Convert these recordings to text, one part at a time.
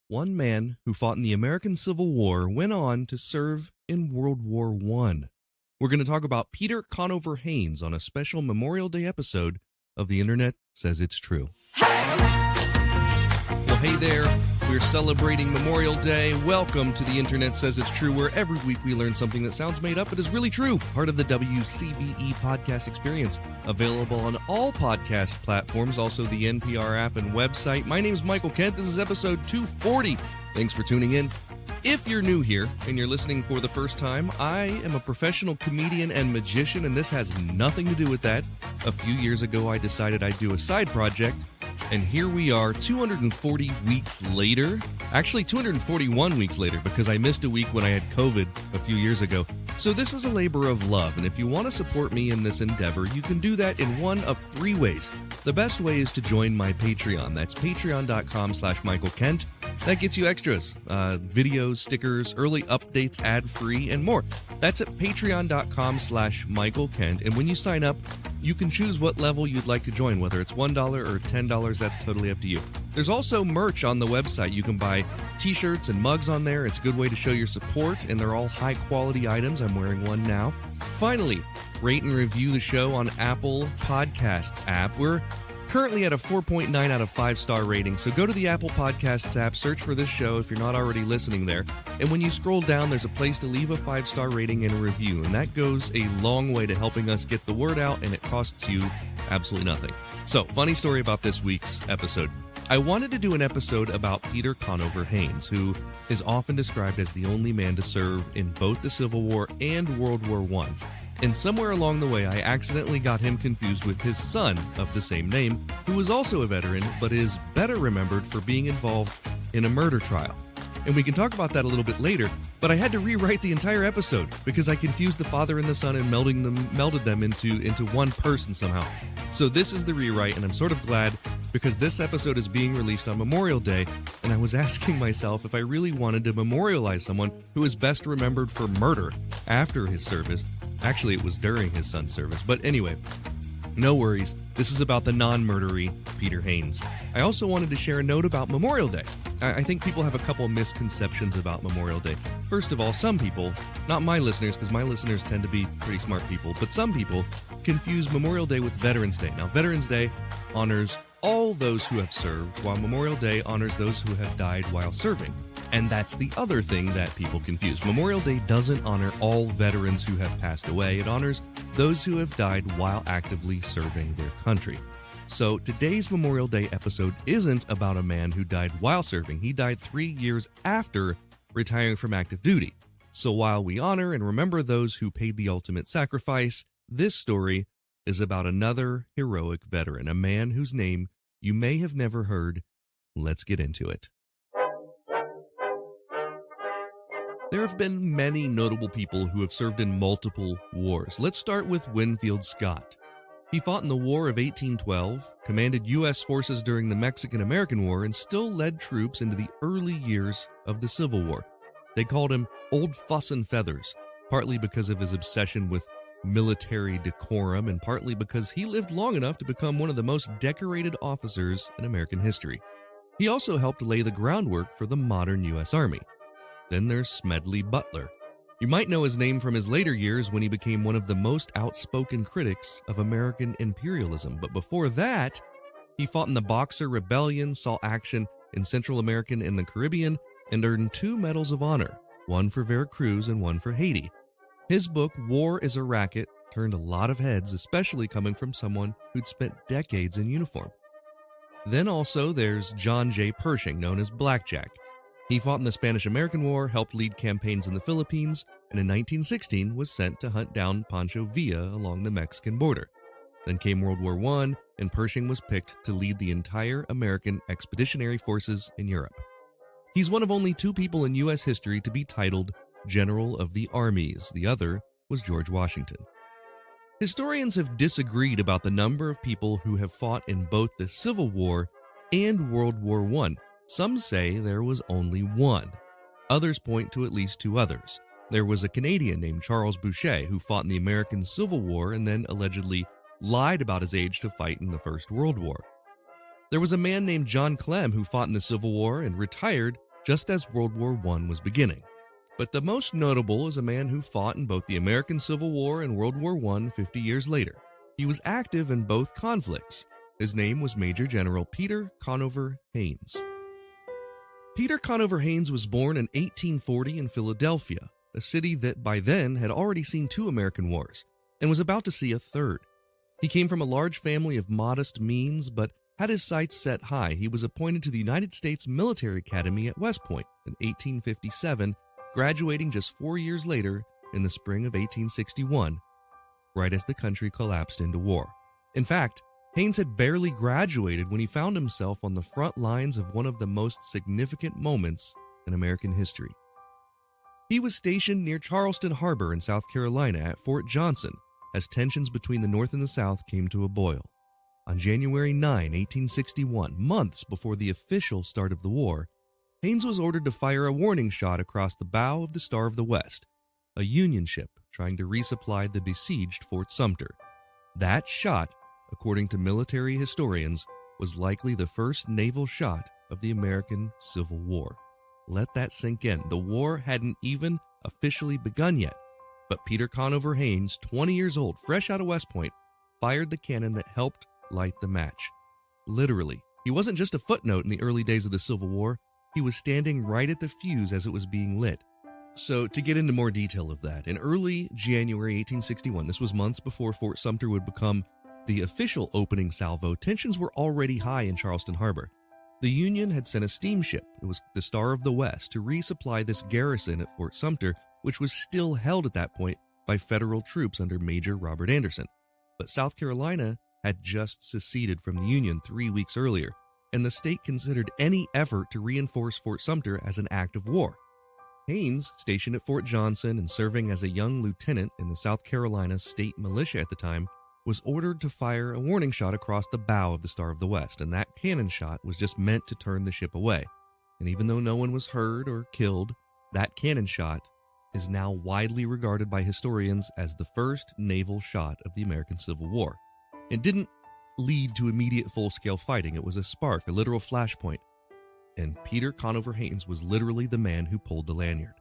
One man who fought in the American Civil War went on to serve in World War I. We're going to talk about Peter Conover Hains on a special Memorial Day episode of The Internet Says It's True. Well, hey there. We're celebrating Memorial Day. Welcome to The Internet Says It's True, where every week we learn something that sounds made up but is really true. Part of the WCBE podcast experience. Available on all podcast platforms, also the NPR app and website. My name is Michael Kent. This is episode 240. Thanks for tuning in. If you're new here and you're listening for the first time, I am a professional comedian and magician, and this has nothing to do with that. A few years ago, I decided I'd do a side project, and here we are 240 weeks later. Actually, 241 weeks later, because I missed a week when I had COVID a few years ago. So this is a labor of love, and if you want to support me in this endeavor, you can do that in one of three ways. The best way is to join my Patreon. That's patreon.com/MichaelKent. That gets you extras, videos, stickers, early updates, ad-free, and more. That's at patreon.com/MichaelKent. And when you sign up, you can choose what level you'd like to join, whether it's $1 or $10, that's totally up to you. There's also merch on the website. You can buy t-shirts and mugs on there. It's a good way to show your support, and they're all high-quality items. I'm wearing one now. Finally, rate and review the show on Apple Podcasts app. We're currently at a 4.9 out of 5-star rating, so go to the Apple Podcasts app, search for this show if you're not already listening there, and when you scroll down, there's a place to leave a 5-star rating and a review, and that goes a long way to helping us get the word out, and it costs you absolutely nothing. So, funny story about this week's episode. I wanted to do an episode about Peter Conover Hains, who is often described as the only man to serve in both the Civil War and World War I. And somewhere along the way, I accidentally got him confused with his son of the same name, who was also a veteran, but is better remembered for being involved in a murder trial. And we can talk about that a little bit later, but I had to rewrite the entire episode because I confused the father and the son and melded them into one person somehow. So this is the rewrite, and I'm sort of glad because this episode is being released on Memorial Day, and I was asking myself if I really wanted to memorialize someone who is best remembered for murder after his service. Actually, it was during his son's service. But anyway, no worries. This is about the non-murdery Peter Hains. I also wanted to share a note about Memorial Day. I think people have a couple misconceptions about Memorial Day. First of all, some people, not my listeners, because my listeners tend to be pretty smart people, but some people confuse Memorial Day with Veterans Day. Now, Veterans Day honors all those who have served, while Memorial Day honors those who have died while serving. And that's the other thing that people confuse. Memorial Day doesn't honor all veterans who have passed away. It honors those who have died while actively serving their country. So today's Memorial Day episode isn't about a man who died while serving. He died 3 years after retiring from active duty. So while we honor and remember those who paid the ultimate sacrifice, this story is about another heroic veteran, a man whose name you may have never heard. Let's get into it. There have been many notable people who have served in multiple wars. Let's start with Winfield Scott. He fought in the War of 1812, commanded U.S. forces during the Mexican-American War, and still led troops into the early years of the Civil War. They called him Old Fuss and Feathers, partly because of his obsession with military decorum and partly because he lived long enough to become one of the most decorated officers in American history. He also helped lay the groundwork for the modern U.S. Army. Then there's Smedley Butler. You might know his name from his later years when he became one of the most outspoken critics of American imperialism. But before that, he fought in the Boxer Rebellion, saw action in Central America and the Caribbean, and earned 2 Medals of Honor, one for Veracruz and one for Haiti. His book, War is a Racket, turned a lot of heads, especially coming from someone who'd spent decades in uniform. Then also there's John J. Pershing, known as Blackjack. He fought in the Spanish-American War, helped lead campaigns in the Philippines, and in 1916 was sent to hunt down Pancho Villa along the Mexican border. Then came World War I, and Pershing was picked to lead the entire American expeditionary forces in Europe. He's one of only 2 people in U.S. history to be titled General of the Armies. The other was George Washington. Historians have disagreed about the number of people who have fought in both the Civil War and World War I. Some say there was only one. Others point to at least 2 others. There was a Canadian named Charles Boucher who fought in the American Civil War and then allegedly lied about his age to fight in the First World War. There was a man named John Clem who fought in the Civil War and retired just as World War I was beginning. But the most notable is a man who fought in both the American Civil War and World War I 50 years later. He was active in both conflicts. His name was Major General Peter Conover Hains. Peter Conover Hains was born in 1840 in Philadelphia, a city that by then had already seen 2 American wars and was about to see a third. He came from a large family of modest means, but had his sights set high. He was appointed to the United States Military Academy at West Point in 1857, graduating just 4 years later in the spring of 1861, right as the country collapsed into war. In fact, Hains had barely graduated when he found himself on the front lines of one of the most significant moments in American history. He was stationed near Charleston Harbor in South Carolina at Fort Johnson as tensions between the North and the South came to a boil. On January 9, 1861, months before the official start of the war, Hains was ordered to fire a warning shot across the bow of the Star of the West, a Union ship trying to resupply the besieged Fort Sumter. That shot, according to military historians, was likely the first naval shot of the American Civil War. Let that sink in. The war hadn't even officially begun yet, but Peter Conover Hains, 20 years old, fresh out of West Point, fired the cannon that helped light the match. Literally, he wasn't just a footnote in the early days of the Civil War, he was standing right at the fuse as it was being lit. So, to get into more detail of that, in early January 1861, this was months before Fort Sumter would become the official opening salvo, tensions were already high in Charleston Harbor. The Union had sent a steamship, it was the Star of the West, to resupply this garrison at Fort Sumter, which was still held at that point by federal troops under Major Robert Anderson. But South Carolina had just seceded from the Union 3 weeks earlier, and the state considered any effort to reinforce Fort Sumter as an act of war. Hains, stationed at Fort Johnson and serving as a young lieutenant in the South Carolina State Militia at the time, was ordered to fire a warning shot across the bow of the Star of the West, and that cannon shot was just meant to turn the ship away. And even though no one was hurt or killed, that cannon shot is now widely regarded by historians as the first naval shot of the American Civil War. It didn't lead to immediate full-scale fighting. It was a spark, a literal flashpoint. And Peter Conover Hains was literally the man who pulled the lanyard.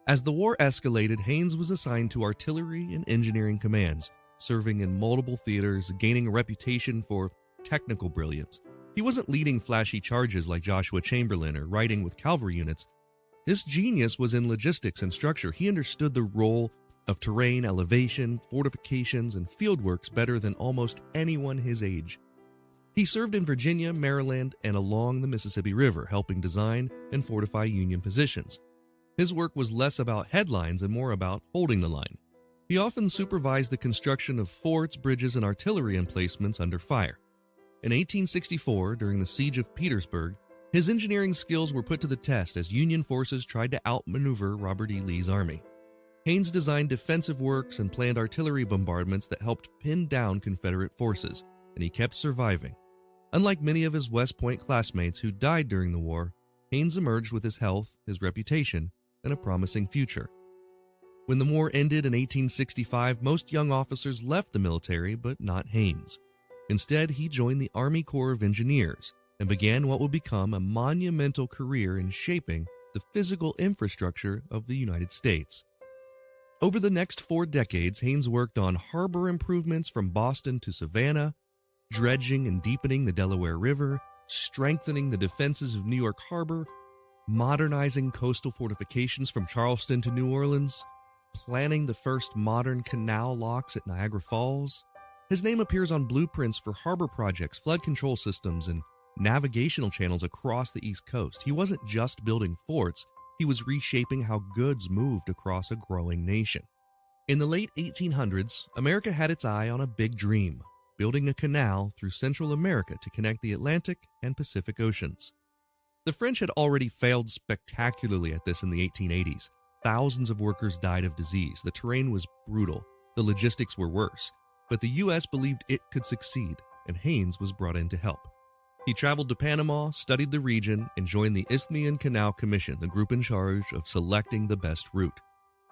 As the war escalated, Hains was assigned to artillery and engineering commands, serving in multiple theaters, gaining a reputation for technical brilliance. He wasn't leading flashy charges like Joshua Chamberlain or riding with cavalry units. His genius was in logistics and structure. He understood the role of terrain, elevation, fortifications, and fieldworks better than almost anyone his age. He served in Virginia, Maryland, and along the Mississippi River, helping design and fortify Union positions. His work was less about headlines and more about holding the line. He often supervised the construction of forts, bridges, and artillery emplacements under fire. In 1864, during the Siege of Petersburg, his engineering skills were put to the test as Union forces tried to outmaneuver Robert E. Lee's army. Hains designed defensive works and planned artillery bombardments that helped pin down Confederate forces, and he kept surviving. Unlike many of his West Point classmates who died during the war, Hains emerged with his health, his reputation, and a promising future. When the war ended in 1865, most young officers left the military, but not Hains. Instead, he joined the Army Corps of Engineers and began what would become a monumental career in shaping the physical infrastructure of the United States. Over the next 4 decades, Hains worked on harbor improvements from Boston to Savannah, dredging and deepening the Delaware River, strengthening the defenses of New York Harbor, modernizing coastal fortifications from Charleston to New Orleans, planning the first modern canal locks at Niagara Falls. His name appears on blueprints for harbor projects, flood control systems, and navigational channels across the East Coast. He wasn't just building forts, he was reshaping how goods moved across a growing nation. In the late 1800s, America had its eye on a big dream, building a canal through Central America to connect the Atlantic and Pacific Oceans. The French had already failed spectacularly at this in the 1880s. Thousands of workers died of disease, the terrain was brutal, the logistics were worse, but the U.S. believed it could succeed, and Hains was brought in to help. He traveled to Panama, studied the region, and joined the Isthmian Canal Commission, the group in charge of selecting the best route.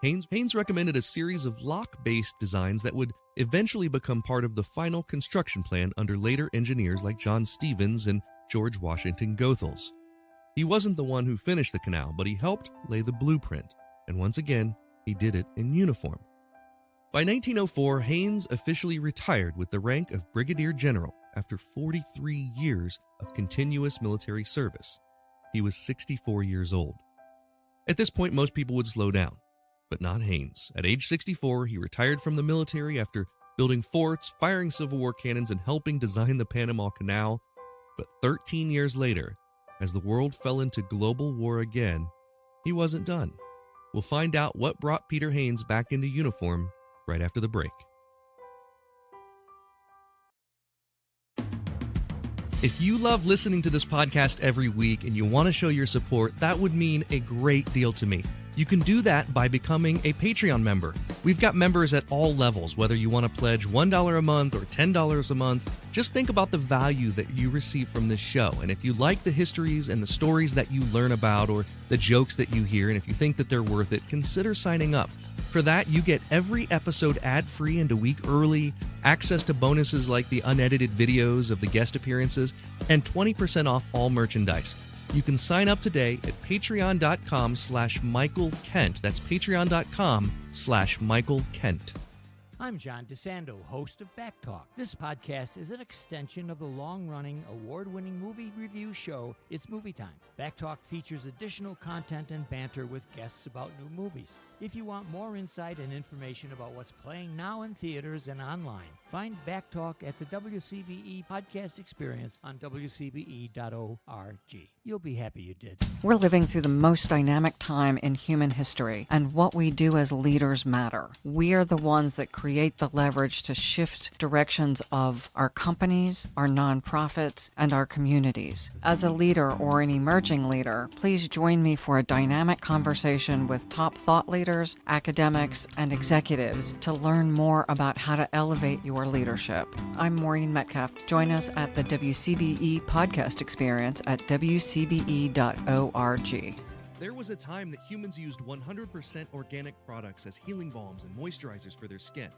Hains recommended a series of lock-based designs that would eventually become part of the final construction plan under later engineers like John Stevens and George Washington Goethals. He wasn't the one who finished the canal, but he helped lay the blueprint, and once again, he did it in uniform. By 1904, Hains officially retired with the rank of Brigadier General after 43 years of continuous military service. He was 64 years old. At this point, most people would slow down, but not Hains. At age 64, he retired from the military after building forts, firing Civil War cannons, and helping design the Panama Canal. But 13 years later, as the world fell into global war again, he wasn't done. We'll find out what brought Peter Hains back into uniform right after the break. If you love listening to this podcast every week and you want to show your support, that would mean a great deal to me. You can do that by becoming a Patreon member. We've got members at all levels, whether you want to pledge $1 a month or $10 a month. Just think about the value that you receive from this show. And if you like the histories and the stories that you learn about or the jokes that you hear, and if you think that they're worth it, consider signing up. For that, you get every episode ad-free and a week early, access to bonuses like the unedited videos of the guest appearances, and 20% off all merchandise. You can sign up today at patreon.com/Michael Kent. That's patreon.com/Michael Kent. I'm John DeSando, host of Back Talk. This podcast is an extension of the long-running, award-winning movie review show, It's Movie Time. Back Talk features additional content and banter with guests about new movies. If you want more insight and information about what's playing now in theaters and online, find Back Talk at the WCBE Podcast Experience on WCBE.org. You'll be happy you did. We're living through the most dynamic time in human history, and what we do as leaders matter. We are the ones that create the leverage to shift directions of our companies, our nonprofits, and our communities. As a leader or an emerging leader, please join me for a dynamic conversation with top thought leaders, academics, and executives to learn more about how to elevate your leadership. I'm Maureen Metcalf. Join us at the WCBE Podcast Experience at WCBE.org. There was a time that humans used 100% organic products as healing balms and moisturizers for their skin.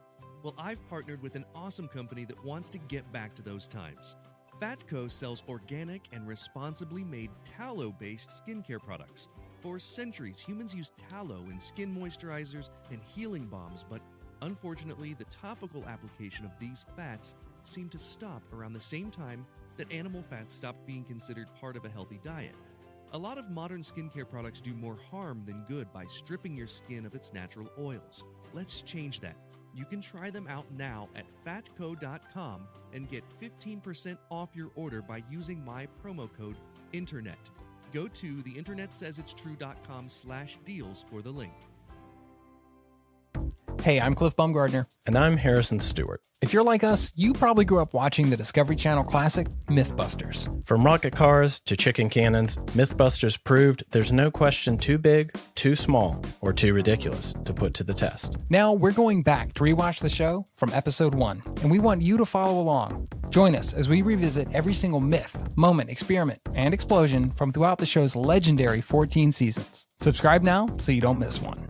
Well, I've partnered with an awesome company that wants to get back to those times. Fatco sells organic and responsibly made tallow-based skincare products. For centuries, humans used tallow in skin moisturizers and healing balms, but unfortunately, the topical application of these fats seemed to stop around the same time that animal fats stopped being considered part of a healthy diet. A lot of modern skincare products do more harm than good by stripping your skin of its natural oils. Let's change that. You can try them out now at fatco.com and get 15% off your order by using my promo code INTERNET. Go to theinternetsaysitstrue.com/deals for the link. Hey, I'm Cliff Baumgardner. And I'm Harrison Stewart. If you're like us, you probably grew up watching the Discovery Channel classic, Mythbusters. From rocket cars to chicken cannons, Mythbusters proved there's no question too big, too small, or too ridiculous to put to the test. Now we're going back to rewatch the show from episode 1, and we want you to follow along. Join us as we revisit every single myth, moment, experiment, and explosion from throughout the show's legendary 14 seasons. Subscribe now so you don't miss one.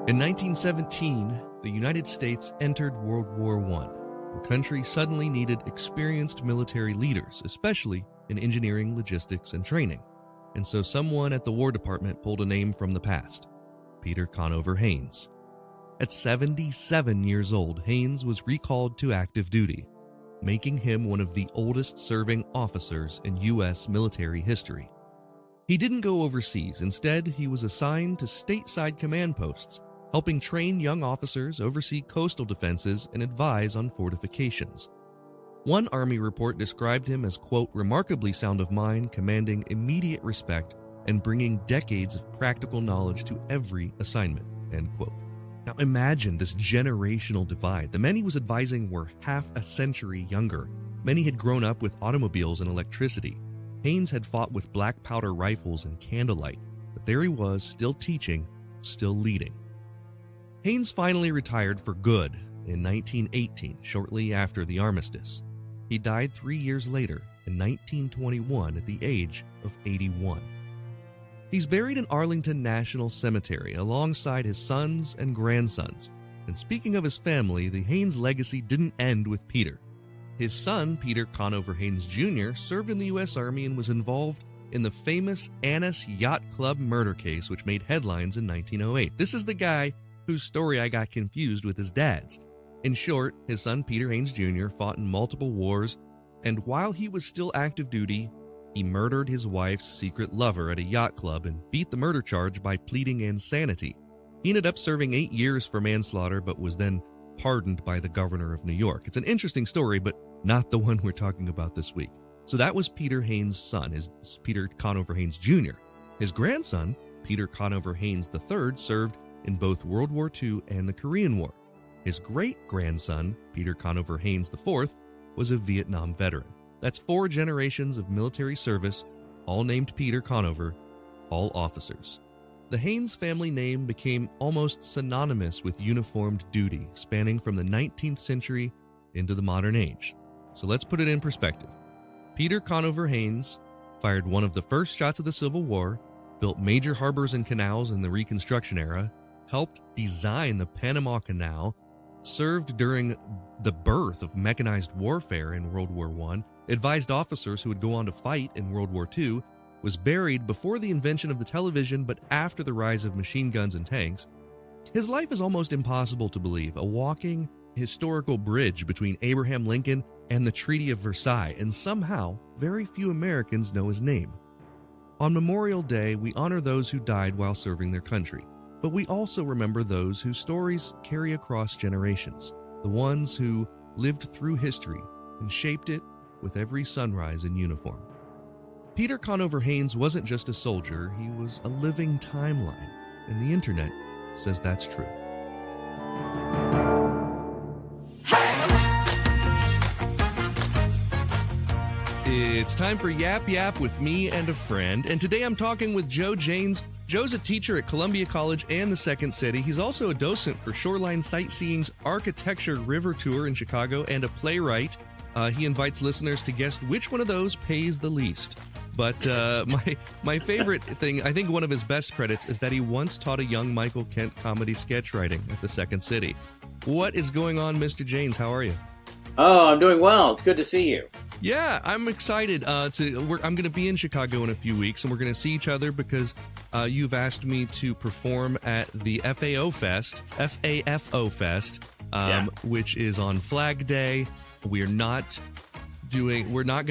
In 1917, the United States entered World War I. The country suddenly needed experienced military leaders, especially in engineering, logistics, and training. And so someone at the War Department pulled a name from the past, Peter Conover Hains. At 77 years old, Hains was recalled to active duty, making him one of the oldest serving officers in U.S. military history. He didn't go overseas. Instead, he was assigned to stateside command posts, helping train young officers, oversee coastal defenses, and advise on fortifications. One Army report described him as, quote, remarkably sound of mind, commanding immediate respect, and bringing decades of practical knowledge to every assignment, end quote. Now imagine this generational divide. The men he was advising were half a century younger. Many had grown up with automobiles and electricity. Hains had fought with black powder rifles and candlelight, but there he was, still teaching, still leading. Hains finally retired for good in 1918, shortly after the armistice. He died 3 years later, in 1921, at the age of 81. He's buried in Arlington National Cemetery alongside his sons and grandsons. And speaking of his family, the Hains legacy didn't end with Peter. His son, Peter Conover Hains Jr., served in the U.S. Army and was involved in the famous Annis Yacht Club murder case, which made headlines in 1908. This is the guy whose story I got confused with his dad's. In short, his son, Peter Hains Jr., fought in multiple wars, and while he was still active duty, he murdered his wife's secret lover at a yacht club and beat the murder charge by pleading insanity. He ended up serving 8 years for manslaughter, but was then pardoned by the governor of New York. It's an interesting story, but not the one we're talking about this week. So that was Peter Hains' son, Peter Conover Hains Jr. His grandson, Peter Conover Hains III, served in both World War II and the Korean War. His great-grandson, Peter Conover Hains IV, was a Vietnam veteran. That's 4 generations of military service, all named Peter Conover, all officers. The Hains family name became almost synonymous with uniformed duty, spanning from the 19th century into the modern age. So let's put it in perspective. Peter Conover Hains fired one of the first shots of the Civil War, built major harbors and canals in the Reconstruction era, helped design the Panama Canal, served during the birth of mechanized warfare in World War I, advised officers who would go on to fight in World War II, was buried before the invention of the television but after the rise of machine guns and tanks. His life is almost impossible to believe, a walking historical bridge between Abraham Lincoln and the Treaty of Versailles, and somehow very few Americans know his name. On Memorial Day, we honor those who died while serving their country, but we also remember those whose stories carry across generations, the ones who lived through history and shaped it with every sunrise in uniform. Peter Conover Hains wasn't just a soldier, he was a living timeline, and the internet says that's true. It's time for Yap Yap with me and a friend, and today I'm talking with Joe Janes. Joe's a teacher at Columbia College and the Second City. He's also a docent for Shoreline Sightseeing's Architecture River Tour in Chicago and a playwright. He invites listeners to guess which one of those pays the least. But my favorite thing, I think one of his best credits, is that he once taught a young Michael Kent comedy sketch writing at the Second City. What is going on, Mr. Janes? How are you? Oh, I'm doing well. It's good to see you. Yeah, I'm excited. I'm going to be in Chicago in a few weeks, and we're going to see each other because you've asked me to perform at the FAFO Fest, which is on Flag Day. We're not going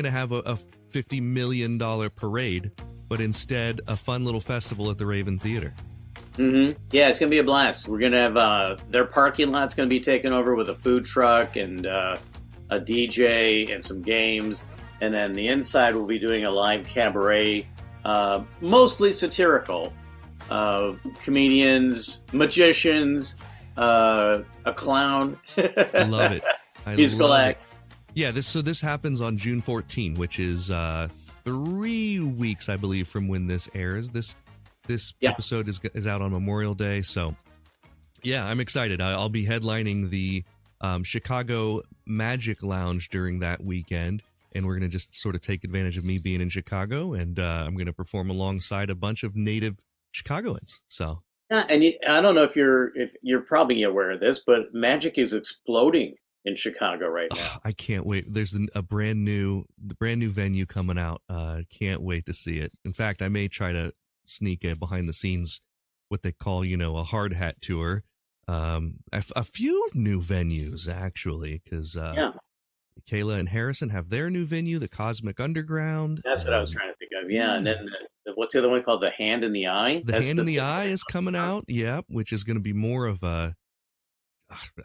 to have a $50 million parade, but instead a fun little festival at the Raven Theater. Mm-hmm. Yeah, it's going to be a blast. We're going to have their parking lot's going to be taken over with a food truck and a DJ and some games. And then the inside will be doing a live cabaret, mostly satirical. Comedians, magicians, a clown. I love it. Musical acts. Yeah, this happens on June 14, which is 3 weeks, I believe, from when this airs. This episode is out on Memorial Day, so yeah, I'm excited. I'll be headlining the Chicago Magic Lounge during that weekend, and we're going to just sort of take advantage of me being in Chicago, and I'm going to perform alongside a bunch of native Chicagoans. So yeah, and I don't know if you're probably aware of this, but magic is exploding in Chicago right now. I can't wait. There's a brand new venue coming out. Can't wait to see it. In fact, I may try to sneak a behind the scenes, what they call, a hard hat tour. A few new venues actually, because Kayla and Harrison have their new venue, the Cosmic Underground. That's what I was trying to think of. Yeah, and then what's the other one called? The Hand in the Eye. The Hand in the Eye is coming out. Yeah, which is going to be more of a.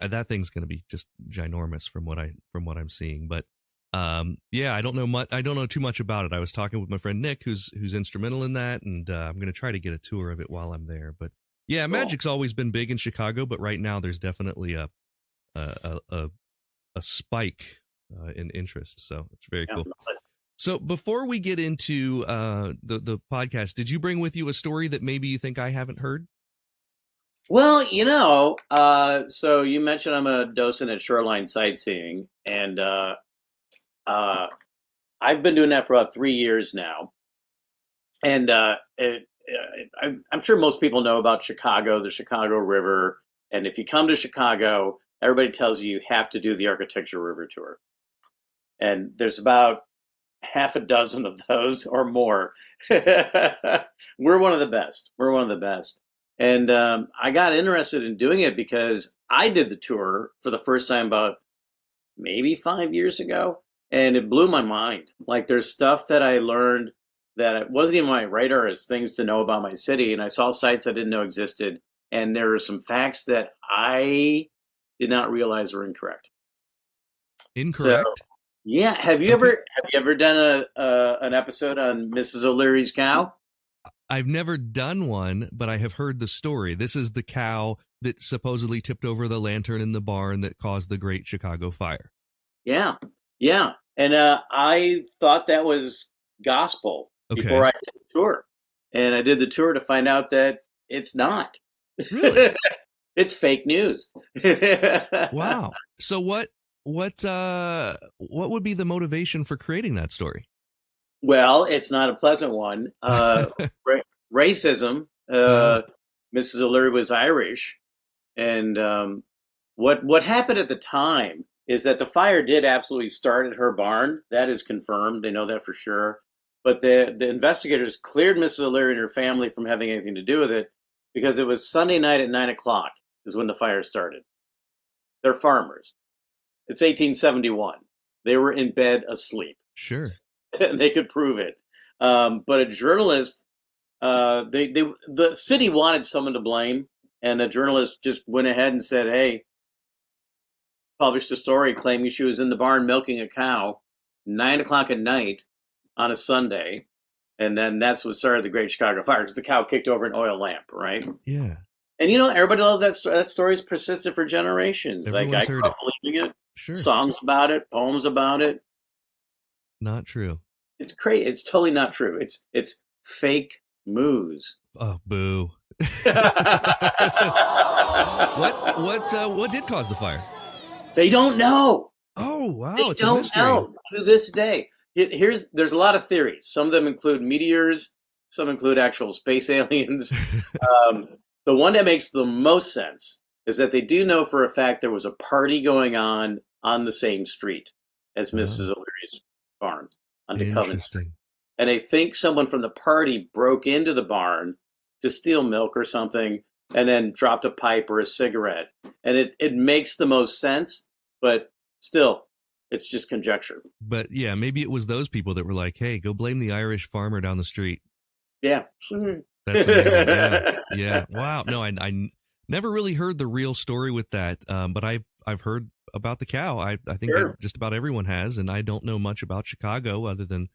That thing's going to be just ginormous from what I'm seeing. But I don't know much. I don't know too much about it. I was talking with my friend Nick, who's instrumental in that, and I'm going to try to get a tour of it while I'm there. But yeah, cool. Magic's always been big in Chicago, but right now there's definitely a spike in interest. So it's very cool. So before we get into the podcast, did you bring with you a story that maybe you think I haven't heard? Well, so you mentioned I'm a docent at Shoreline Sightseeing, and I've been doing that for about 3 years now. And I'm sure most people know about Chicago, the Chicago River. And if you come to Chicago, everybody tells you have to do the Architecture River Tour. and there's about half a dozen of those or more. We're one of the best. We're one of the best. And I got interested in doing it because I did the tour for the first time about maybe 5 years ago, and it blew my mind. Like, there's stuff that I learned that it wasn't even on my radar as things to know about my city, and I saw sites I didn't know existed, and there were some facts that I did not realize were incorrect. Incorrect? So, yeah. Have you ever done an episode on Mrs. O'Leary's cow? I've never done one, but I have heard the story. This is the cow that supposedly tipped over the lantern in the barn that caused the Great Chicago Fire. Yeah. Yeah. And I thought that was gospel before I did the tour. And I did the tour to find out that it's not. Really? It's fake news. Wow. So what would be the motivation for creating that story? Well, it's not a pleasant one. Racism. Mrs. O'Leary was Irish, and what happened at the time is that the fire did absolutely start at her barn. That is confirmed. They know that for sure. But the investigators cleared Mrs. O'Leary and her family from having anything to do with it because it was Sunday night at 9:00 is when the fire started. They're farmers. It's 1871. They were in bed asleep. Sure. And they could prove it. But a journalist, the city wanted someone to blame, and a journalist just went ahead and said, "Hey," published a story claiming she was in the barn milking a cow, 9:00 at night on a Sunday, and then that's what started the Great Chicago Fire because the cow kicked over an oil lamp, right? Yeah. And everybody loved that story. That story's persisted for generations. Everyone's like I heard grew up believing it. Sure. Songs about it, poems about it. Not true. It's crazy. It's totally not true. It's fake news. Oh, boo. What did cause the fire? They don't know. Oh, wow. They It's a don't mystery. know to this day. There's a lot of theories. Some of them include meteors. Some include actual space aliens. The one that makes the most sense is that they do know for a fact there was a party going on the same street as Mrs. O'Leary's barn on DeCoven Street. And they think someone from the party broke into the barn to steal milk or something and then dropped a pipe or a cigarette. And it makes the most sense, but still, it's just conjecture. But yeah, maybe it was those people that were like, hey, go blame the Irish farmer down the street. Yeah. That's amazing. Yeah. Wow. No, I never really heard the real story with that. But I've heard about the cow. I think Sure. just about everyone has, and I don't know much about Chicago other than,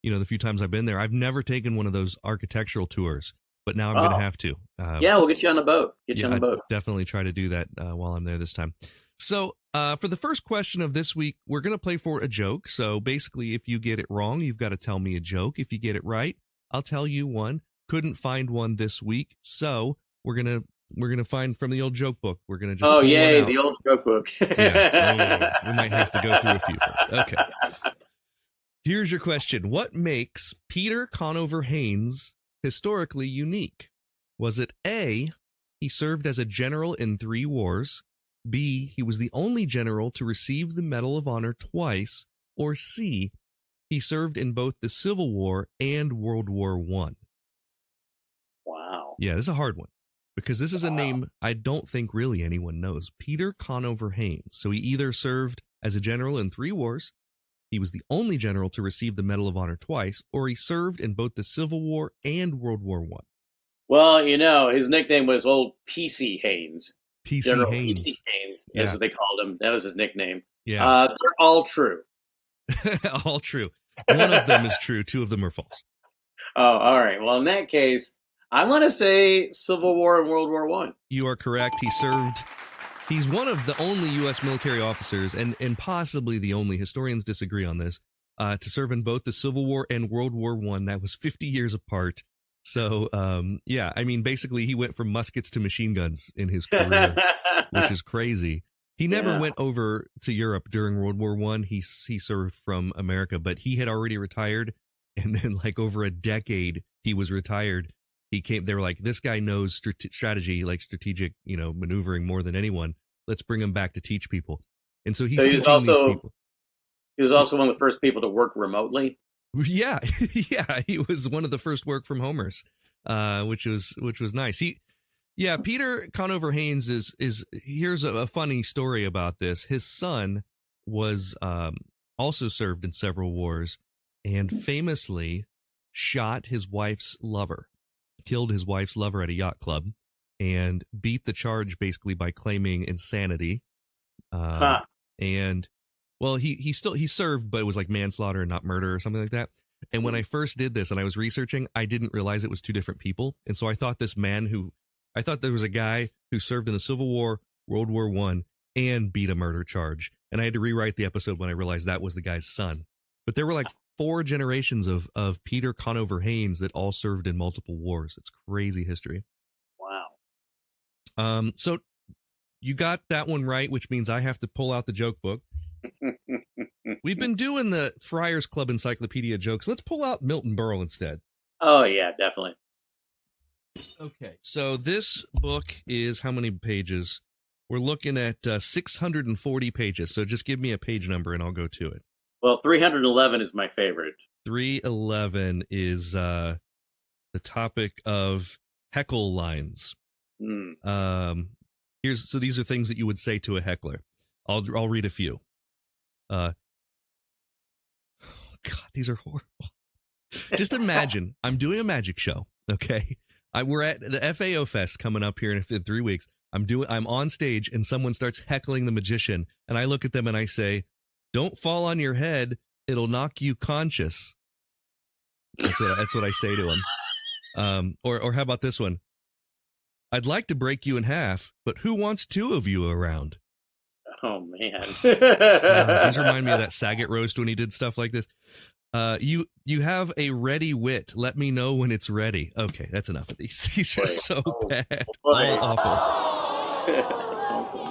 the few times I've been there. I've never taken one of those architectural tours, but now I'm going to have to. Yeah, we'll get you on the boat. I'll definitely try to do that while I'm there this time. So for the first question of this week, we're going to play for a joke. So basically, if you get it wrong, you've got to tell me a joke. If you get it right, I'll tell you one. Couldn't find one this week, so we're gonna find from the old joke book. We're gonna just yay, the old joke book. Yeah, we might have to go through a few first. Okay. Here's your question. What makes Peter Conover Hains historically unique? Was it A, he served as a general in 3 wars, B, he was the only general to receive the Medal of Honor twice, or C, he served in both the Civil War and World War I? Wow. Yeah, this is a hard one because this is a name I don't think really anyone knows. Peter Conover Hains. So he either served as a general in 3 wars, he was the only general to receive the Medal of Honor twice, or he served in both the Civil War and World War I. Well, his nickname was Old PC Hains. PC General Hains. PC Hains, that's what they called him. That was his nickname. Yeah. They're all true. All true. One of them is true. 2 of them are false. Oh, all right. Well, in that case, I want to say Civil War and World War I. You are correct. He's one of the only U.S. military officers, and possibly the only, historians disagree on this, to serve in both the Civil War and World War I. That was 50 years apart. So, basically he went from muskets to machine guns in his career, which is crazy. He never went over to Europe during World War I. He served from America, but he had already retired. And then over a decade, he was retired. They were like, this guy knows strategy, strategic, maneuvering more than anyone. Let's bring him back to teach people. And so he's teaching these people. He was also one of the first people to work remotely. Yeah, yeah, he was one of the first work from homers, which was nice. Peter Conover Hains is here's a funny story about this. His son was also served in several wars and famously shot his wife's lover, killed his wife's lover at a yacht club, and beat the charge basically by claiming insanity. And well, he served, but it was like manslaughter and not murder or something like that. And when I first did this and I was researching, I didn't realize it was two different people. And so I thought there was a guy who served in the Civil War, World War I, and beat a murder charge. And I had to rewrite the episode when I realized that was the guy's son. But there were like 4 generations of Peter Conover Hains that all served in multiple wars. It's crazy history. Wow. So you got that one right, which means I have to pull out the joke book. We've been doing the Friars Club Encyclopedia jokes. Let's pull out Milton Berle instead. Oh, yeah, definitely. Okay. So this book is how many pages? We're looking at 640 pages. So just give me a page number and I'll go to it. Well, 311 is my favorite. 311 is the topic of heckle lines. These are things that you would say to a heckler. I'll read a few. God, these are horrible. Just imagine I'm doing a magic show. Okay, we're at the FAO Fest coming up here in 3 weeks. I'm on stage and someone starts heckling the magician, and I look at them and I say, "Don't fall on your head; it'll knock you conscious." That's what I say to him. Or how about this one? I'd like to break you in half, but who wants 2 of you around? Oh, man. These remind me of that Saget roast when he did stuff like this. You have a ready wit. Let me know when it's ready. Okay, that's enough of these. These are so bad. All awful.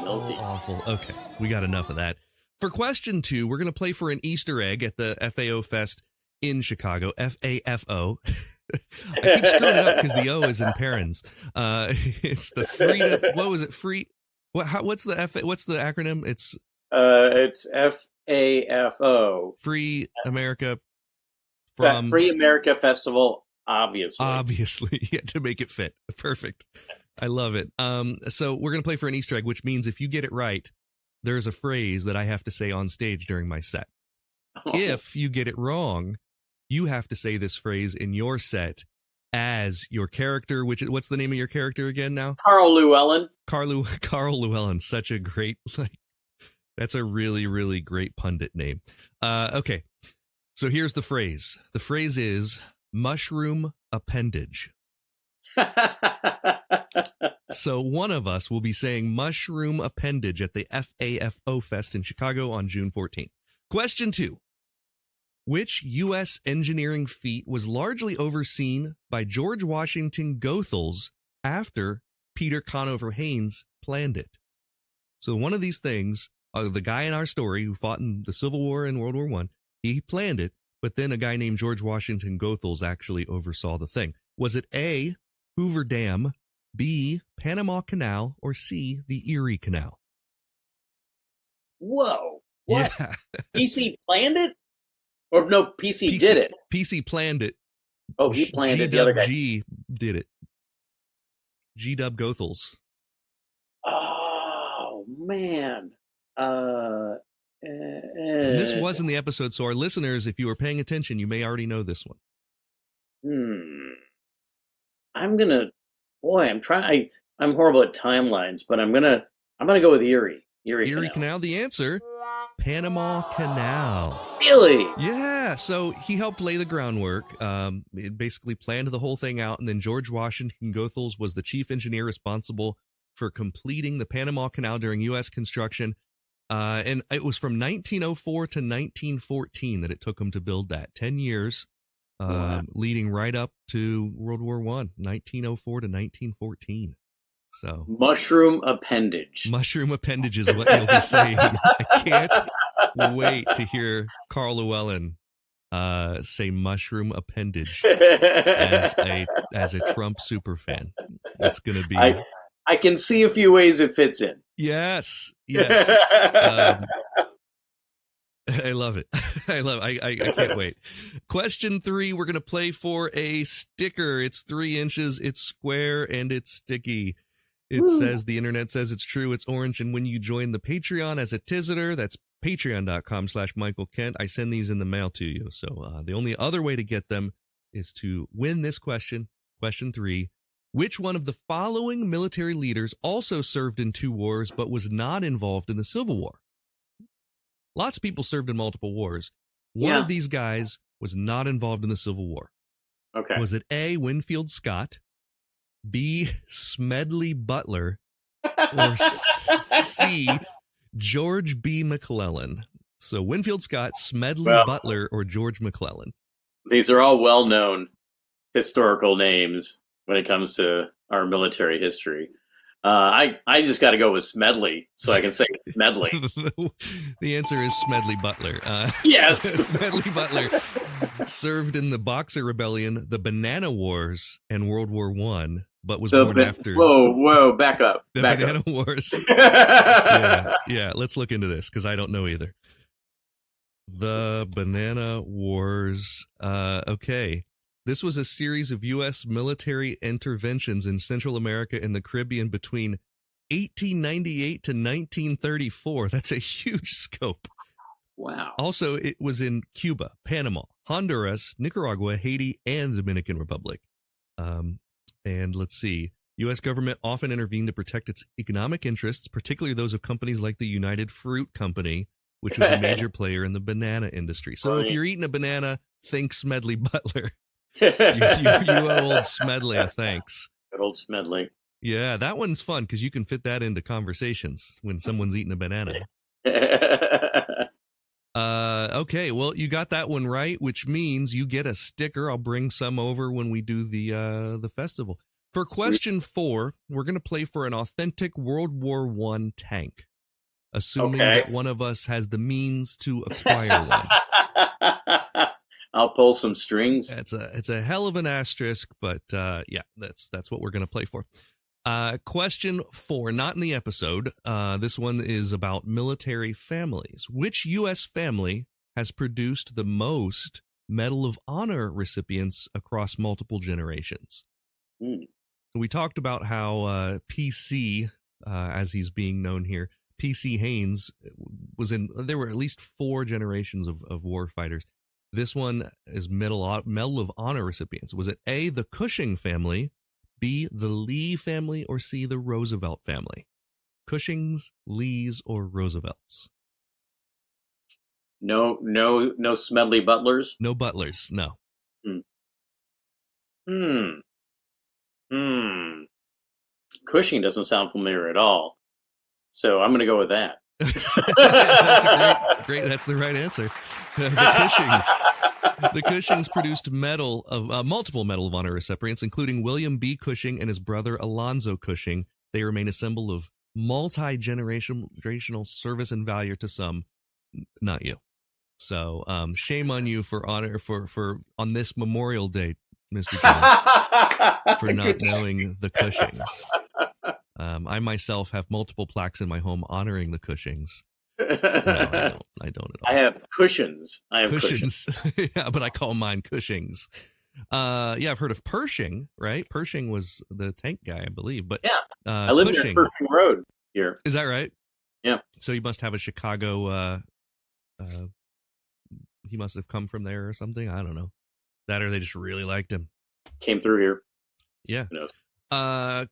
All awful. Okay, we got enough of that. For question 2, we're going to play for an Easter egg at the FAO Fest in Chicago. FAFO. I keep screwing it up because the O is in parens. It's the freedom. What was it? Free. What's the acronym? It's FAFO. Free America from Free America Festival. Obviously, yeah, to make it fit. Perfect. I love it. So we're gonna play for an Easter egg, which means if you get it right, there's a phrase that I have to say on stage during my set. Oh. If you get it wrong, you have to say this phrase in your set as your character, what's the name of your character again now? Carl Llewellyn. Carl Llewellyn, such a great, that's a really, really great pundit name. Okay, so here's the phrase. The phrase is mushroom appendage. So one of us will be saying mushroom appendage at the FAFO Fest in Chicago on June 14th. Question 2. Which U.S. engineering feat was largely overseen by George Washington Goethals after Peter Conover Hains planned it? So one of these things, the guy in our story who fought in the Civil War and World War I, he planned it, but then a guy named George Washington Goethals actually oversaw the thing. Was it A, Hoover Dam, B, Panama Canal, or C, the Erie Canal? Whoa. What? Yeah. PC planned it? Or no, PC did it. PC planned it. Oh, he planned it. The other guy. G did it. G-Dub Goethals. Oh, man. And this was in the episode, so our listeners, if you were paying attention, you may already know this one. I'm horrible at timelines, but I'm gonna go with Erie. Erie Canal. The answer, Panama Canal. Really? Yeah. So he helped lay the groundwork. It basically planned the whole thing out, and then George Washington Goethals was the chief engineer responsible for completing the Panama Canal during U.S. construction. And it was from 1904 to 1914 that it took him to build that. 10 years, leading right up to World War I, 1904 to 1914. So mushroom appendage. Mushroom appendage is what you'll be saying. I can't wait to hear Carl Llewellyn say mushroom appendage as a Trump superfan. It's going to be. I can see a few ways it fits in. Yes. I love it. I can't wait. Question 3, we're going to play for a sticker. It's 3 inches, it's square, and it's sticky. It says, the internet says it's true, it's orange, and when you join the Patreon as a Tiziter, that's patreon.com/Michael Kent, I send these in the mail to you. So the only other way to get them is to win this question. Question 3, which one of the following military leaders also served in 2 wars but was not involved in the Civil War? Lots of people served in multiple wars. One of these guys was not involved in the Civil War. Okay. Was it A, Winfield Scott, B, Smedley Butler, or C, George B. McClellan? So Winfield Scott, Smedley Butler, or George McClellan? These are all well-known historical names when it comes to our military history. I just got to go with Smedley, so I can say Smedley. The answer is Smedley Butler. Yes! Smedley Butler served in the Boxer Rebellion, the Banana Wars, and World War I, but was born after... Whoa, back up. The back Banana up. Wars. Yeah, let's look into this, because I don't know either. The Banana Wars. Okay. This was a series of U.S. military interventions in Central America and the Caribbean between 1898 to 1934. That's a huge scope. Wow. Also, it was in Cuba, Panama, Honduras, Nicaragua, Haiti, and the Dominican Republic. And let's see. U.S. government often intervened to protect its economic interests, particularly those of companies like the United Fruit Company, which was a major player in the banana industry. So if you're eating a banana, think Smedley Butler. you old Smedley, thanks. Good old Smedley. Yeah, that one's fun because you can fit that into conversations when someone's eating a banana. Okay, well, you got that one right, which means you get a sticker. I'll bring some over when we do the festival. For question 4, we're going to play for an authentic World War I tank, assuming that one of us has the means to acquire one. I'll pull some strings. It's a hell of an asterisk, but yeah, that's what we're going to play for. Question 4, not in the episode. This one is about military families. Which U.S. family has produced the most Medal of Honor recipients across multiple generations? We talked about how PC, as he's being known here, PC Hains there were at least 4 generations of war fighters. This one is Medal of Honor recipients. Was it A, the Cushing family, B, the Lee family, or C, the Roosevelt family? Cushings, Lees, or Roosevelts? No Smedley Butlers? No Butlers, no. Cushing doesn't sound familiar at all. So I'm going to go with that. That's great. That's the right answer. The Cushings produced multiple Medal of Honor recipients, including William B. Cushing and his brother Alonzo Cushing. They remain a symbol of multi-generational service and value to some, not you. So shame on you for on this Memorial Day, Mr. Jones, for not knowing the Cushings. I myself have multiple plaques in my home honoring the Cushings. No, I don't at all. I have cushions. Cushions. Yeah, but I call mine Cushings. Yeah, I've heard of Pershing, right? Pershing was the tank guy, I believe. But yeah, I live near Pershing Road here. Is that right? Yeah. So he must have a Chicago. He must have come from there or something. I don't know. That or they just really liked him. Came through here. Yeah.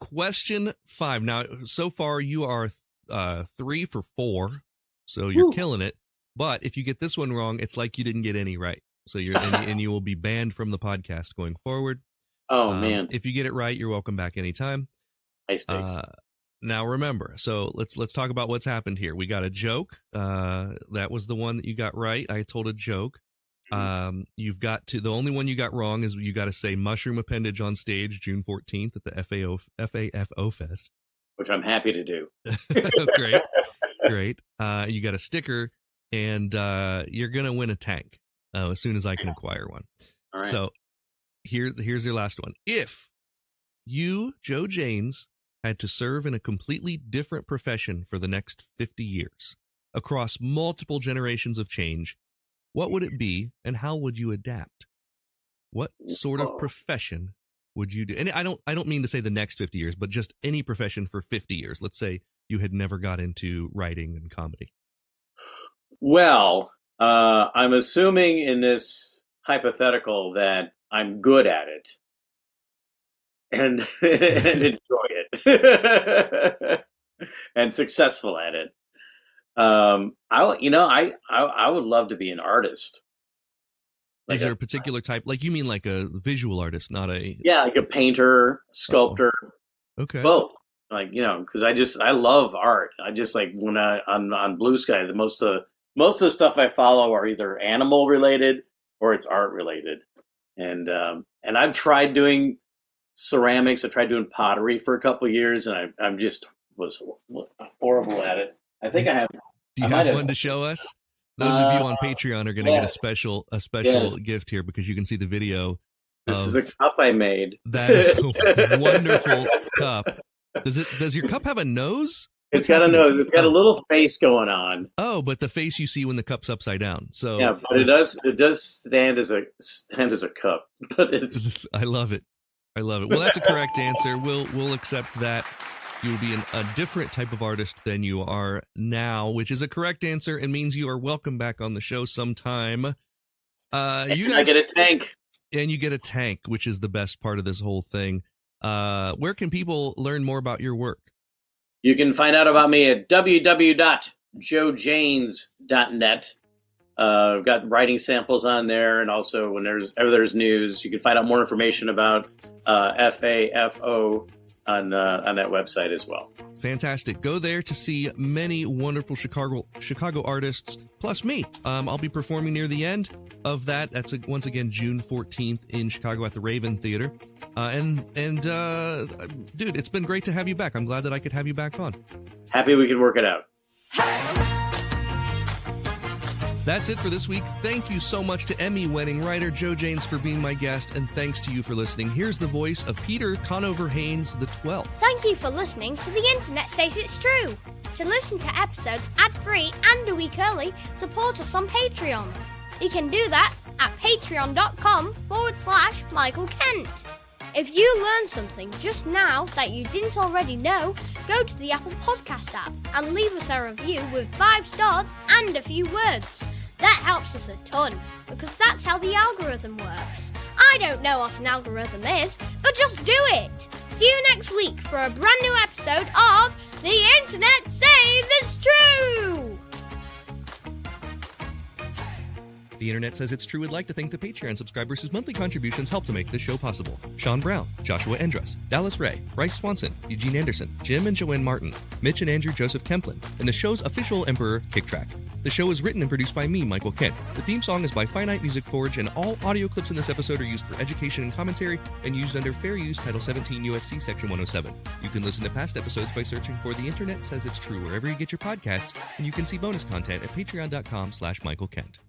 Question 5. Now, so far you are 3 for 4, so you're killing it. But if you get this one wrong, it's like you didn't get any right. So and you will be banned from the podcast going forward. Oh man! If you get it right, you're welcome back anytime. High stakes. Now remember, so let's talk about what's happened here. We got a joke. That was the one that you got right. I told a joke. You've got to, the only one you got wrong is you got to say mushroom appendage on stage June 14th at the FAFO Fest, which I'm happy to do. Great. You got a sticker, and you're gonna win a tank as soon as I can acquire one. All right. So here's your last one. If you, Joe Janes, had to serve in a completely different profession for the next 50 years, across multiple generations of change, what would it be and how would you adapt? What sort of profession would you do? And I don't mean to say the next 50 years, but just any profession for 50 years. Let's say you had never got into writing and comedy. Well, I'm assuming in this hypothetical that I'm good at it and and enjoy it and successful at it. I would love to be an artist. Is there a particular type? Like you mean like a visual artist, not a... Yeah, like a painter, sculptor. Okay. Both. Like, because I love art. I just like when on Blue Sky, most of the stuff I follow are either animal related or it's art related. And I've tried doing ceramics. I tried doing pottery for a couple of years, and I'm just was horrible at it. I think I have. Do you have one to show us? Those of you on Patreon are going to get a special gift here because you can see the video. This is a cup I made. That is a wonderful cup. Does your cup have a nose? It's got a nose. It's got a little face going on. Oh, but the face you see when the cup's upside down. So yeah, but it does stand as a cup. But it's I love it. Well, that's a correct answer. We'll accept that. You will be a different type of artist than you are now, which is a correct answer and means you are welcome back on the show sometime. I get a tank. And you get a tank, which is the best part of this whole thing. Where can people learn more about your work? You can find out about me at www.joejanes.net. I've got writing samples on there, and also whenever there's news, you can find out more information about FAFO on that website as well. Fantastic. Go there to see many wonderful Chicago artists, plus me. I'll be performing near the end of that. That's once again June 14th in Chicago at the Raven Theater. Dude, it's been great to have you back. I'm glad that I could have you back on. Happy we could work it out. That's it for this week. Thank you so much to Emmy-winning writer Joe Janes for being my guest, and thanks to you for listening. Here's the voice of Peter Conover Hains the 12th. Thank you for listening to The Internet Says It's True. To listen to episodes ad-free and a week early, support us on Patreon. You can do that at patreon.com/Michael Kent. If you learned something just now that you didn't already know, go to the Apple Podcast app and leave us a review with 5 stars and a few words. That helps us a ton, because that's how the algorithm works. I don't know what an algorithm is, but just do it. See you next week for a brand new episode of The Internet Says It's True! The Internet Says It's True would like to thank the Patreon subscribers whose monthly contributions help to make this show possible. Sean Brown, Joshua Endress, Dallas Ray, Bryce Swanson, Eugene Anderson, Jim and Joanne Martin, Mitch and Andrew Joseph Kemplin, and the show's official emperor, Kick Track. The show is written and produced by me, Michael Kent. The theme song is by Finite Music Forge, and all audio clips in this episode are used for education and commentary and used under Fair Use Title 17 USC Section 107. You can listen to past episodes by searching for The Internet Says It's True wherever you get your podcasts, and you can see bonus content at patreon.com/Michael Kent.